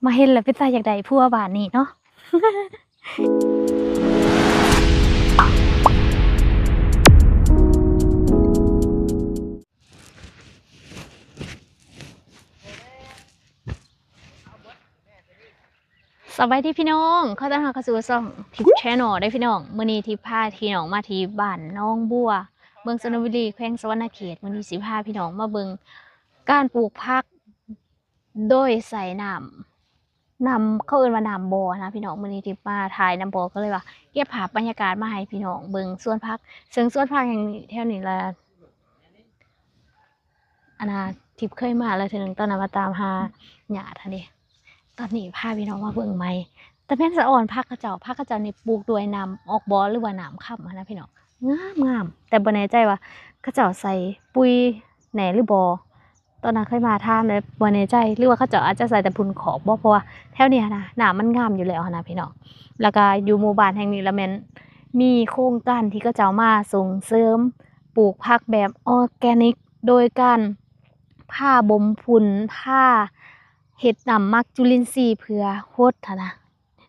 มาเห็นแล้วเป็นตาอยากได้ผัวบ้านนี้เนาะ สบายดีพี่น้องเขาต้อนรับเข้าสู่ช่องทิปแชนแนลได้พี่น้องมื้อนี้ทิพพาพี่น้องมาที่บ้านน้องบัวเมืองสนบุรีแขวงสวรรณเขตมื้อนี้สิพาพี่น้องมาเบิ่งการปลูกผักโดยใส่น้ำเขาเอิ้นว่าน้ำบ่อนะพี่น้องมื้อนี้ทิพมาถ่ายน้ำบ่อก็เลยว่าเก็บภาพบรรยากาศมาให้พี่น้องเบิ่งสวนผักซึ่งสวนผักแห่งนี้แถวนี้ละทิพเคยมาแล้วเทื่อนึงตอนนั้นมาตามหาหญ้าท่านนี่ตอนนี้พาพี่น้องมาเบิ่งใหม่แต่แม่นสะอ่อนผักกระเจ้านี่ปลูกด้วยน้ำออกบ่อหรือว่าน้ำค่ำนะพี่น้องงามแต่บ่แน่ใจว่ากระเจ้าใส่ปุ๋ยแหน่หรือบ่ตอนนั้นเคยมาถามแล้วบ่แน่ใจหรือว่าเขาเจ้าอาจจะใส่แต่พุ่นขอบบ่เพราะว่าแถวเนี้ยนะน้ำมันงามอยู่แล้วนะพี่น้องแล้วก็อยู่หมู่บ้านแห่งนี้แล้วแม่นมีโครงการที่เขาเจ้ามาส่งเสริมปลูกผักแบบออร์แกนิกโดยการผ่าบ่มพุ่นผ่าเฮ็ดน้ำหมักจุลินทรีย์เพื่อโฮดหั้นนะ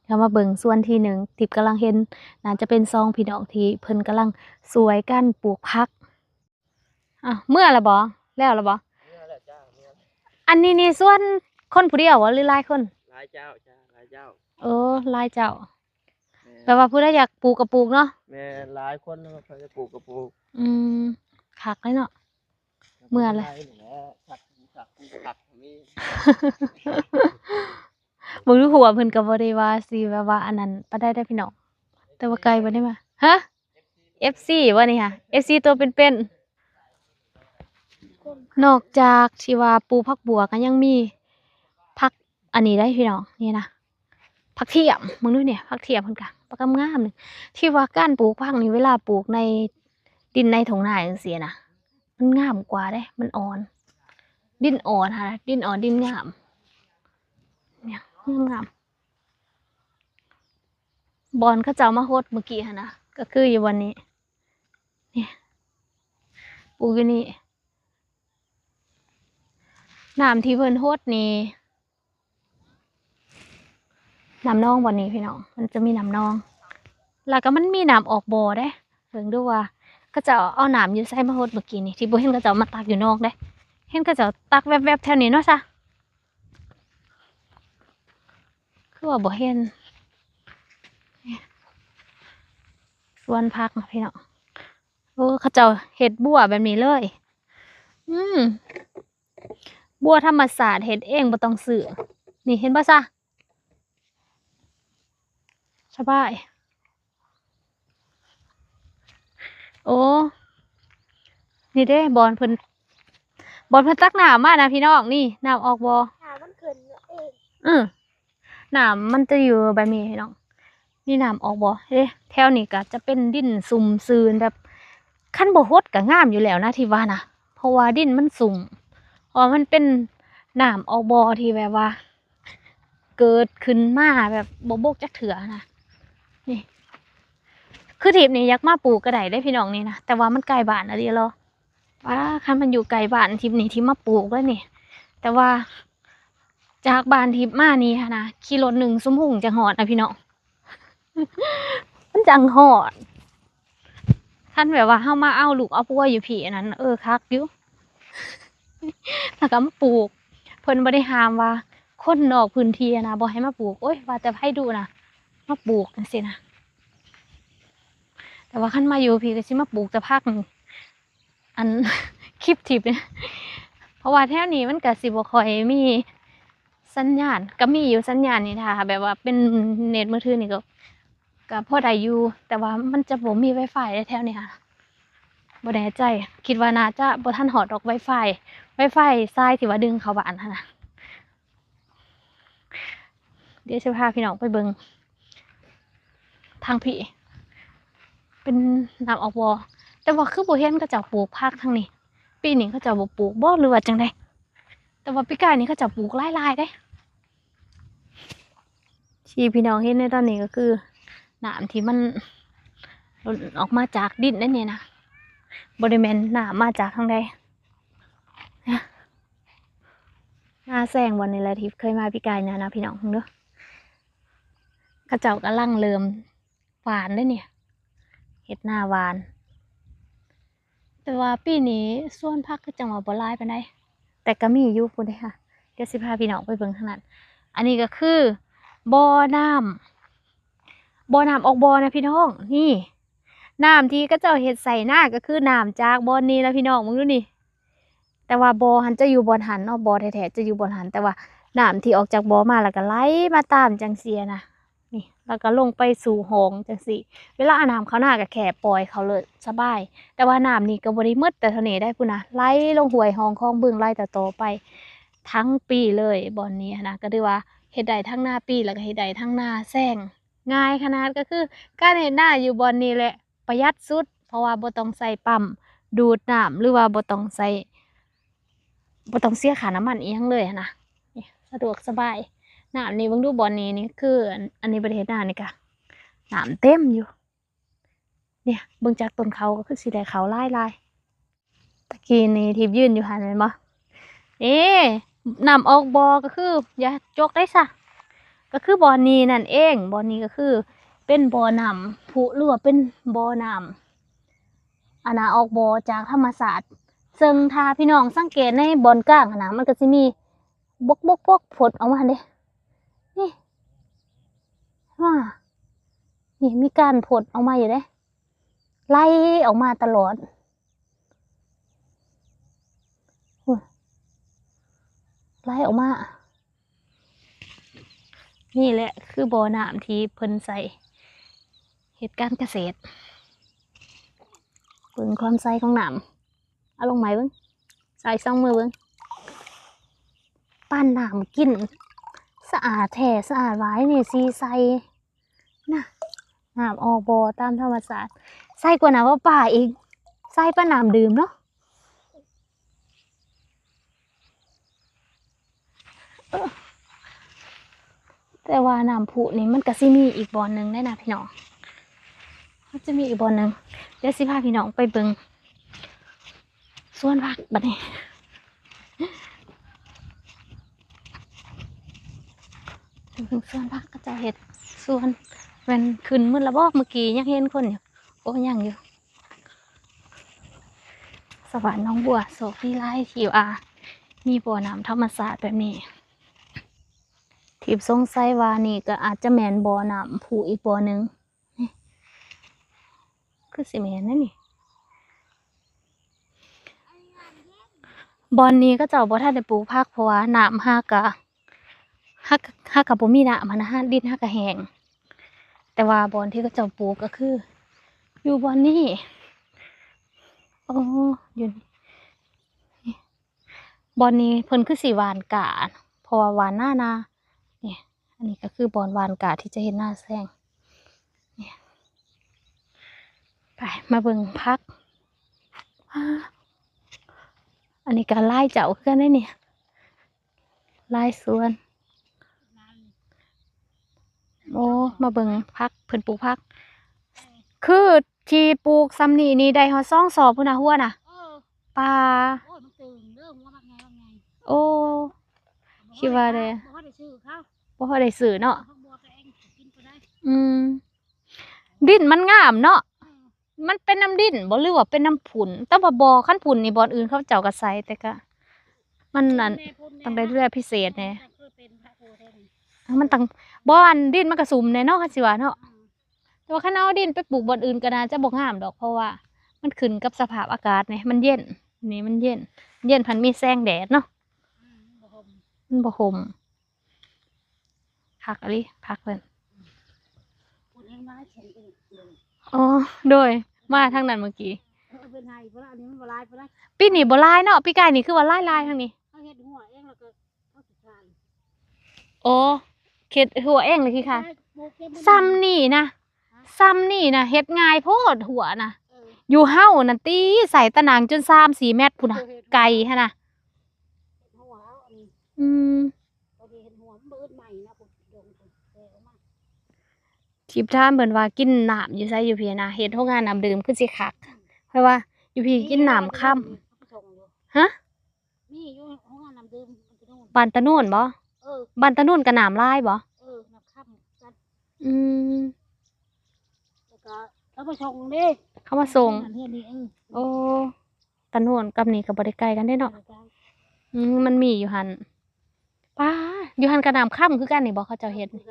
เดี๋ยวมาเบิ่งส่วนที่หนึ่งทิพย์กำลังเห็นน่าจะเป็น2พี่น้องที่เพิ่นกำลังสวยกันปลูกผักเมื่อละบ่แล้วละบ่อันนี้นี่ส่วนคนผู้เดียวบ่หรือหลายคนหลายเจ้าจ้าหลายเจ้าหลายเจ้าแปลว่าผู้ใดอยากปลูกก็ปลูกเนาะแม่หลายคนเขาจะปลูกก็ปลูกคักเลยเนาะเมื่อละผักมี บ่รู้หัวเพิ่นก็บ่ได้ว่าสิแบบว่าอันนั้นปานใดเด้อพี่น้องแต่ว่าไกลบ่ได้มาฮะ FC บ่นี่ค่ะ FC ตัวเป็นๆนอกจากที่ว่าปลูกผักบัวก็ยังมีผักอันนี้ได้พี่น้องนี่นะผักเทียมมึงดูเนี่ยผักเทียมเพิ่นก็ปากงามๆนี่ที่ว่าการปลูกผักนี่เวลาปลูกในดินในทุ่งนาจังซี่นะมันงามกว่าเด้มันอ่อนดินอ่อนค่ะดินอ่อนดินงามเนี่ยงามบอนเขาเจ้ามาโฮดเมื่อกี้หั่นนะก็คืออยู่วันนี้เนี่ยปลูกอยู่นี่น้ำที่เพิ่นโฮดนี่น้ำนองบ่นี้พี่น้องมันจะมีน้ำนองแล้วก็มันมีน้ำออกบ่อเด้เบิ่งดูว่าเขาเจ้าเอาน้ำอยู่ไสมาโฮดเมื่อกี้นี่ที่บ่เห็นเขาเจ้ามาตักอยู่นอกเด้เห็นเขาเจ้าตักแวบๆแถวนี้เนาะซะคือว่าบ่เห็นสวนผักนะพี่น้องเขาเจ้าเฮ็ดบัวแบบนี้เลยบัวธรรมศาสตร์เฮ็ดเองบ่ต้องซื้อนี่เห็นบ่ซะสบายนี่เด้บอนเพิ่นตักน้ำมานะพี่น้องนี่น้ำออกบ่มันขึ้นเอง น้ำมันจะอยู่แบบนี้พี่น้องนี่น้ำออกบ่แถวนี้ก็จะเป็นดินซุ่มซื่นแบบคันบ่ฮดก็งามอยู่แล้วนะที่ว่านะเพราะว่าดินมันสุ่มเพราะมันเป็นน้ำออกบ่ที่แบบว่าเกิดขึ้นมาแบบบ่บกจักเถื่อนะนี่คือทีบนี่อยากมาปลูกก็ได้ได้พี่น้องนี่นะแต่ว่ามันไกลบ้านอะดิเหรอคันมันอยู่ไกลบ้านทีบนี่ที่มาปลูกแล้วนี่แต่ว่าจากบ้านทิพมานี่ค่ะนะขี่รถ1 ชั่วโมงจังหอดนะพี่น้อง มันจังหอดท่านแบบว่าเฮามาเอาลูกเอาผัวอยู่พี่อันนั้นคักอยู่ แล้วก็มาปลูกเพิ่นบ่ได้ห้ามว่าคนนอกพื้นที่นะบ่ให้มาปลูกโอ้ยว่าแต่ให้ดูนะมาปลูกจังซี่นะแต่ว่าคันมาอยู่พี่ก็สิมาปลูกแต่พักนึงอัน คลิปทิพเนี่ยเพราะว่าแถวนี้มันก็สิบ่ค่อยมีสัญญาณก็มีอยู่สัญญาณนี่ค่ะแบบว่าเป็นเน็ตมือถือนี่ก็พอได้อยู่แต่ว่ามันจะบ่มี Wi-Fi แถวนี้ค่ะบ่แน่ใจคิดว่าน่าจะบ่ทันฮอดดอก Wi-Fi ทรายที่ว่าดึงเข้าบ้านหั่นน่ะเดี๋ยวสิพาพี่น้องไปเบิ่งทางพี่เป็นน้ำออกบ่แต่ว่าคือบ่เห็นเขาเจ้าปลูกผักทางนี้ปีนี้เขาเจ้าบ่ปลูกบ่หรือว่าจังได๋แต่ว่าปีกายนี้เขาเจ้าปลูกหลายๆเด้ที่พี่น้องเห็นในตอนนี้ก็คือน้ำที่มันออกมาจากดินนั่นนี่นะบริเวณน้ำมาจากทางใด หน้าแซงวันนี้แหละที่เคยมาพี่กายเนี่ยนะพี่น้องเด้อกระเจ้ากำลังเริ่มหวานได้เนี่ยเห็ดหน้าหวาน แต่ว่าปีนี้ส่วนพักก็จังหวะบ่หลายปานใดแต่ก็มีอยู่พุ่นเด้ค่ะเดี๋ยวสิพาพี่น้องไปเบิ่งข้างนั้นอันนี้ก็คือบ่อน้ำออกบ่อนะพี่น้องนี่น้ำที่ก็เจ้าเฮ็ดใส่หน้าก็คือน้ำจากบ่อนนี้แล้วพี่น้องมึงดูนี่แต่ว่าบ่อหันจะอยู่บ่อนหันเนาะบ่อแท้ๆจะอยู่บ่อนหันแต่ว่าน้ำที่ออกจากบ่อมาแล้วก็ไหลมาตามจังเสียนะนี่แล้วก็ลงไปสู่หองจังซี่เวลาเอาน้ำเข้าหน้าก็แค่ปล่อยเขาเลยสบายแต่ว่าน้ำนี่ก็บ่ได้หมดแต่เท่านี้ได้พุ่นนะไหลลงห้วยหองคลองบึงไหลต่อไปทั้งปีเลยบ่อนนี้นะก็ถือว่าเฮ็ดได้ทั้งหน้าปีแล้วก็เฮ็ดได้ทั้งหน้าแซงง่ายขนาดก็คือการเฮ็ดหน้าอยู่บ่อนนี้แหละประหยัดสุดเพราะว่าบ่ต้องใส่ปั๊มดูดน้ำหรือว่าบ่ต้องใส่บ่ต้องเสียค่าน้ำมันอีหยังเลยนะนี่สะดวกสบายน้ำนี่เบิ่งดูบ่อนนี้นี่คืออันนี้ประเทศหน้านี่ก็น้ำเต็มอยู่เนี่ยเบิ่งจากต้นเขาก็คือสิได้เขาหลายๆตะกี้นี่ที่ยืนอยู่หั่นแม่นบ่น้ำออกบ่อก็คืออย่าจกได้ซะก็คือบ่อนี้นั่นเองบ่อนี้ก็คือเป็นบ่อน้ำพุหรือว่าเป็นบ่อน้ำอันน่ะออกบ่อจากธรรมศาสตร์ซึ่งถ้าพี่น้องสังเกตในบ่อนกลางหั่นน่ะมันก็สิมีบกผดออกมาเด้นี่ว่านี่มีการผดออกมาอยู่เด้ไล่ออกมาตลอดไล่ออกมานี่แหละคือบ่อน้ำที่เพิ่นใส่เหตุการณ์เกษตรเบิ่งความใสของน้ำเอาลงไหมเบิ่งใส่2 มือเบิ่งปั้นน้ำกินสะอาดแท้สะอาดหวายนี่สีใสน่ะน้ำออกบ่อตามธรรมชาติใสกว่าน้ำว่าป่าอีกใสปานน้ำดื่มเนาะแต่ว่าน้ำพุนี่มันก็สิมีอีกบ่อหนึ่งได้นะพี่น้องมันจะมีอีกบ่อหนึ่งเดี๋ยวสิพาพี่น้องไปเบิ่งสวนผักบัดนี้เบิ่งสวนผักก็จะเห็ดสวนมันขึ้นมืดละบอกเมื่อกี้ยังเห็นคนอยู่โอ้ยังอยู่สวรรค์น้องบัวโศกที่ไร่ทิวมีบ่อน้ำธรรมศาสตร์แบบนี้ทิพย์สงสัยว่านี่ก็อาจจะแมนบ่อน้ำผูอีกบ่อหนึ่งนี่คือสิแมนนั่นนี่บ่อนนี้ก็เจ้าบ่ทันได้ปลูกผักเพราะว่าน้ำฮักกะบ่มีน้ำนะฮะดินฮักกะแห้งแต่ว่าบ่อนที่ก็เจ้าปลูกก็คืออยู่บ่อนนี้โอ้อยู่นี่บ่อนนี้เพิ่นคือสิหวานกาเพราะว่าหวานหน้านาเนี่ยอันนี้ก็คือบ่อนหวานกาที่จะเห็นหน้าแซงเนี่ยไปมาเบิ่งผักอันนี้ก็ไล่เจ้าคือกันได้เนี่ยไล่สวนโอ้มาเบิ่งผักเพิ่นปลูกผักคือที่ปลูกซ้ำนี่ได้ฮอด2 ศอกพุ่นน่ะหัวน่ะปลาโอ้ยมันตื่นเรื่องว่าบางไง โอ้คิดว่าเด้ บ่ได้ซื้อเขา บ่พอได้ซื้อเนาะ เขาบัวตัวเองกินก็ได้ ดินมันงามเนาะมันเป็นน้ำดินบ่หรือว่าเป็นน้ำผุนแต่ว่าบ่อคันผุนนี่บ่อนอื่นเขาเจ้าก็ใส่แต่ก็มันนั่นต้องได้ดูแลพิเศษแน่มันต้องบ่อนดินมันก็สุ่มแน่เนาะคันสิว่าเนาะแต่ว่าคันเอาดินไปปลูกบ่อนอื่นก็น่าจะบ่งามดอกเพราะว่ามันขึ้นกับสภาพอากาศนี่มันเย็นนี่มันเย็นพันมีแสงแดดเนาะมันบ่ห่มพักอะไรพักเพิ่นอ๋อโดยมาทางนั้นเมื่อกี้เป็นไงเพราะอันนี้มันบ่ลายเพราะ ปีนี้บ่ลายเนาะปีกายนี่คือว่าลายทางนี้เขาเฮ็ดหัวเองแล้วก็เขาสิทาน โอ้เข็ดหัวเองเลยคือค่ะซ้ำนี่นะเฮ็ดง่ายโพดหัวนะอยู่เฮ้านั่นตีใส่ตะนางจน3-4 เมตรพุ่นน่ะไกลฮะนะทิพย์ถามเพิ่นว่ากินน้ำอยู่ไสอยู่พี่นะเฮ็ดโรงงานน้ำดื่มคือสิคักเพราะว่าอยู่พี่กินน้ำค่ำฮะมีอยู่ห้องน้ำดื่ม บ้านตะโน่นบ่ เออ บ้านตะโน่นก็น้ำลายบ่ นับค่ำกัน อืม แล้วก็เขามาส่งดิ เขามาส่ง เฮือนนี่โอ้ตะโน่นกับนี่ก็บ่ได้ไกลกันเด้เนาะมันมีอยู่หั่นป้าอยู่หั่นก็น้ำค่ำคือกันนี่บ่เขาเจ้าเฮ็ดนี่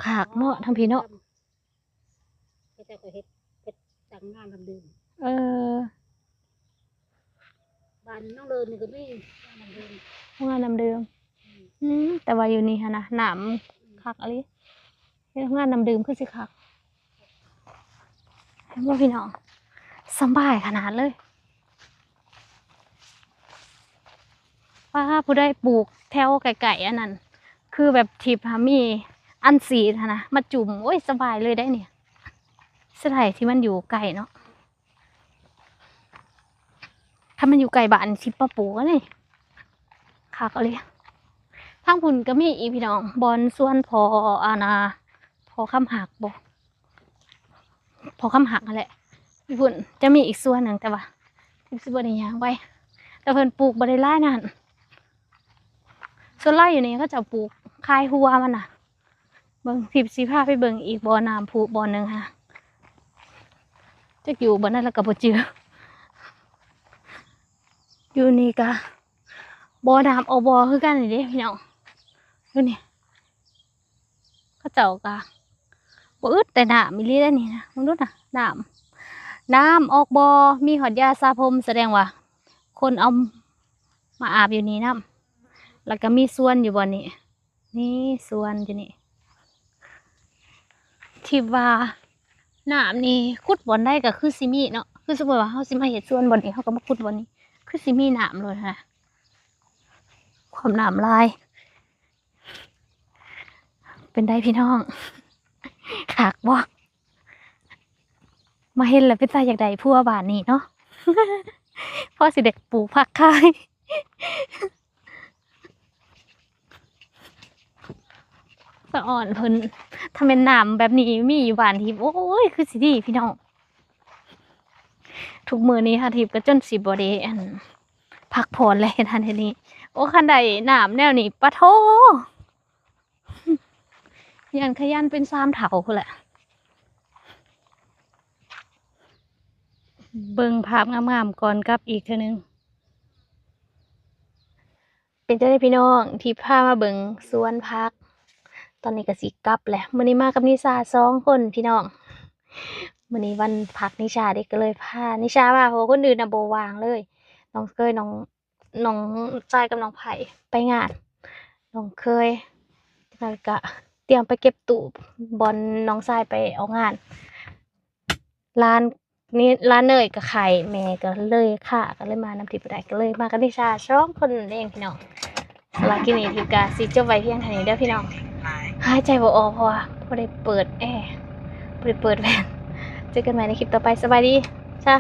ขากเนาะทำพี่เนาะ ก็จะเฮ็ดจังงานทำดื่ม เออ บ้านน้องเลินนี่ก็มีบ้านน้องเลิน งานน้ำดื่มแต่ว่าอยู่นี่หั่นนะน้ำคักอะไรเฮ็ดงานน้ำดื่มคือสิคักเห็นบ่พี่น้องสำบายขนาดเลยป้าผู้ได้ปลูกแถวไก่ๆอันนั้นคือแบบทิพย์มีอันซีดนะมาจุ่มโอ้ยสบายเลยได้เนี่ยสถานที่มันอยู่ไกลเนาะถ้ามันอยู่ไกลบ้านชิปปะปูก็นี่คักเลยทางพุ่นก็มีอีพี่น้องบอนส่วนพออาณาพอคำหักบ่พอคำหักนั่นแหละพี่พุ่นจะมีอีกส่วนหนึ่งแต่ว่าทิพย์สิบ่ได้ย่างไปแต่เพิ่นปลูกบ่ได้หลายนั่นส่วนไร่อยู่นี่ก็จะปลูกคายหัวมันน่ะเบิ่งทิพย์สิพาไปเบิ่งอีกบ่อน้ำพุบ่อหนึ่งค่ะจักอยู่บ่นั่นแล้วก็บ่เจออยู่นี่ก็บ่อน้ำเอาบ่อคือกันนี่เด้พี่น้องดูนี่เขาเจ้าก็บ่อึดแต่น้ำมีลีได้นี่นะมึงดูน่ะน้ำออกบ่อมีหอดยาสระผมแสดงว่าคนเอามาอาบอยู่นี่น้ำแล้วก็มีสวนอยู่บ่อนี้นี่สวนอยู่นี่ที่ว่าน้ำนี่ขุดบ่อนได้ก็คือสิมีเนาะคือสมมติว่าเขาสิมาเฮ็ดสวนบ่อนนี้เขาก็มาขุดบ่อนนี้คือสิมีน้ำเลยค่ะความน้ำลายเป็นได้พี่น้องขากบ่มาเห็นแล้วเป็นตาอยากได้ผัวบ้านนี้เนาะ พ่อสิเด็กปลูกผักขายสะอ่อนเพิ่นถ้าเป็นน้ำแบบนี้มีอยู่บ้านทิพย์โอ้ยคือสิดีพี่น้องทุกมื้อนี้ค่ะทิพย์ก็จนสิบ่ได้พักผ่อนเลยทันทีนี้โอ้คันใดน้ำแนวนี้ปะโทยันขยันเป็น3เถาพุ่นแหละเบิ่งภาพงามๆก่อนกลับอีกเทื่อนึงเป็นจังได๋พี่น้องที่พามาเบิ่งสวนผักตอนนี้ก็สิกลับแหละมื้อนี้มากับนิชา2คนพี่น้องมื้อนี้วันพักนิชาเด็กก็เลยพานิชามาเพราะคนอื่นน่ะบ่ว่างเลยน้องเคยน้องจอยกับน้องไผ่ไปงานน้องเคยแล้วก็เตรียมไปเก็บตู้บอลน้องชายไปเอางานร้านเนยกับไข่แม่ก็เลยค่ะก็เลยมานำทิพย์บ่ได้ก็เลยมากับนิชา2คนนั่นเองพี่น้องสำหรับคลิปนี้ทิพย์ก็สิจบไว้เพียงเท่านี้เด้อพี่น้องหายใจบ่ออกเพราะว่าบ่ได้เปิดแอร์บ่ได้เปิดแฟนเจอกันใหม่ในคลิปต่อไปสบายดีจ้า